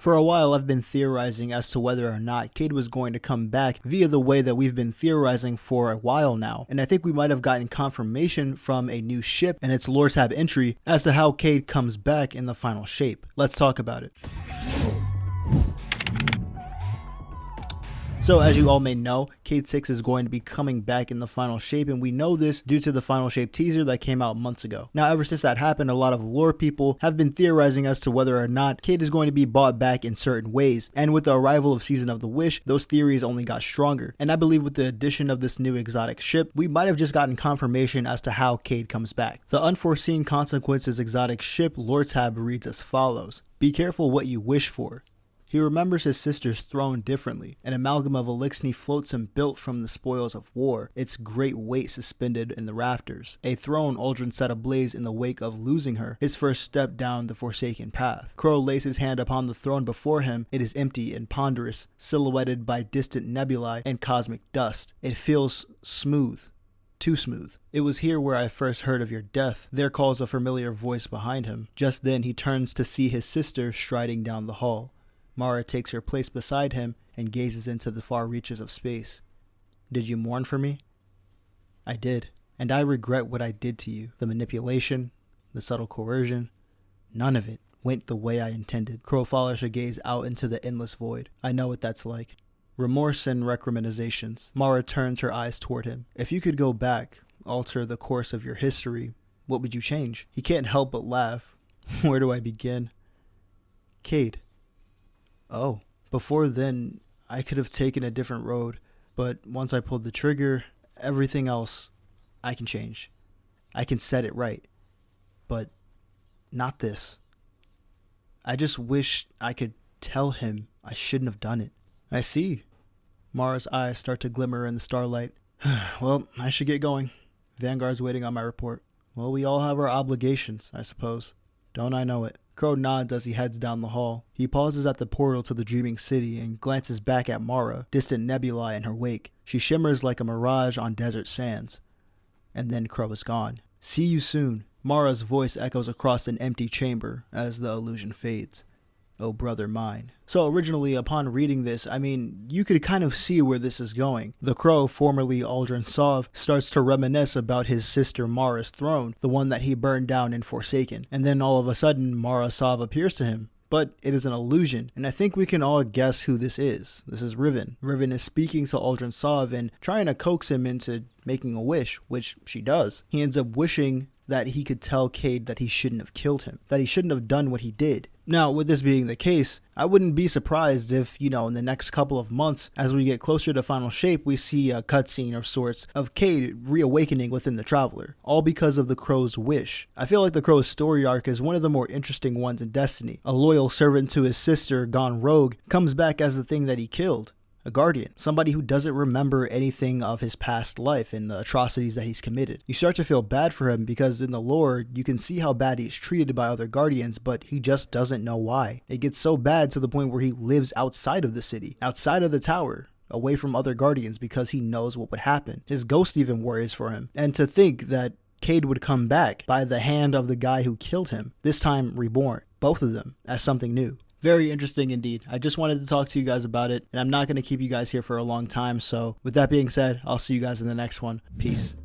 For a while, I've been theorizing as to whether or not Cayde was going to come back via the way that we've been theorizing for a while now, and I think we might have gotten confirmation from a new ship and its lore tab entry as to how Cayde comes back in the final shape. Let's talk about it. So as you all may know, Cayde 6 is going to be coming back in the final shape, and we know this due to the final shape teaser that came out months ago. Now ever since that happened, a lot of lore people have been theorizing as to whether or not Cayde is going to be brought back in certain ways, and with the arrival of Season of the Wish, those theories only got stronger. And I believe with the addition of this new exotic ship, we might have just gotten confirmation as to how Cayde comes back. The Unforeseen Consequences exotic ship lore tab reads as follows: "Be careful what you wish for. He remembers his sister's throne differently. An amalgam of Elixni floats him built from the spoils of war, its great weight suspended in the rafters. A throne Aldrin set ablaze in the wake of losing her, his first step down the forsaken path. Crow lays his hand upon the throne before him. It is empty and ponderous, silhouetted by distant nebulae and cosmic dust. It feels smooth. Too smooth. It was here where I first heard of your death." There calls a familiar voice behind him. Just then he turns to see his sister striding down the hall. Mara takes her place beside him and gazes into the far reaches of space. "Did you mourn for me?" "I did, and I regret what I did to you. The manipulation, the subtle coercion, none of it went the way I intended." Crow follows her gaze out into the endless void. "I know what that's like. Remorse and recriminations." Mara turns her eyes toward him. "If you could go back, alter the course of your history, what would you change?" He can't help but laugh. "Where do I begin?" "Cayde. Oh, before then, I could have taken a different road, but once I pulled the trigger, everything else I can change. I can set it right. But not this. I just wish I could tell him I shouldn't have done it." "I see." Mara's eyes start to glimmer in the starlight. "Well, I should get going. Vanguard's waiting on my report." "Well, we all have our obligations, I suppose. Don't I know it?" Crow nods as he heads down the hall. He pauses at the portal to the dreaming city and glances back at Mara, distant nebulae in her wake. She shimmers like a mirage on desert sands. And then Crow is gone. "See you soon." Mara's voice echoes across an empty chamber as the illusion fades. "Oh, brother mine." So originally, upon reading this, you could kind of see where this is going. The Crow, formerly Aldrin Sov, starts to reminisce about his sister Mara's throne, the one that he burned down in Forsaken. And then all of a sudden, Mara Sov appears to him. But it is an illusion, and I think we can all guess who this is. This is Riven. Riven is speaking to Aldrin Sov and trying to coax him into making a wish, which she does. He ends up wishing that he could tell Cayde that he shouldn't have killed him, that he shouldn't have done what he did. Now, with this being the case, I wouldn't be surprised if, in the next couple of months, as we get closer to final shape, we see a cutscene of sorts of Cayde reawakening within the Traveler, all because of the Crow's wish. I feel like the Crow's story arc is one of the more interesting ones in Destiny. A loyal servant to his sister gone rogue comes back as the thing that he killed. A guardian, somebody who doesn't remember anything of his past life and the atrocities that he's committed. You start to feel bad for him because in the lore, you can see how bad he's treated by other guardians, but he just doesn't know why. It gets so bad to the point where he lives outside of the city, outside of the tower, away from other guardians because he knows what would happen. His ghost even worries for him. And to think that Cayde would come back by the hand of the guy who killed him, this time reborn, both of them, as something new. Very interesting indeed. I just wanted to talk to you guys about it, and I'm not going to keep you guys here for a long time, so with that being said, I'll see you guys in the next one. Peace.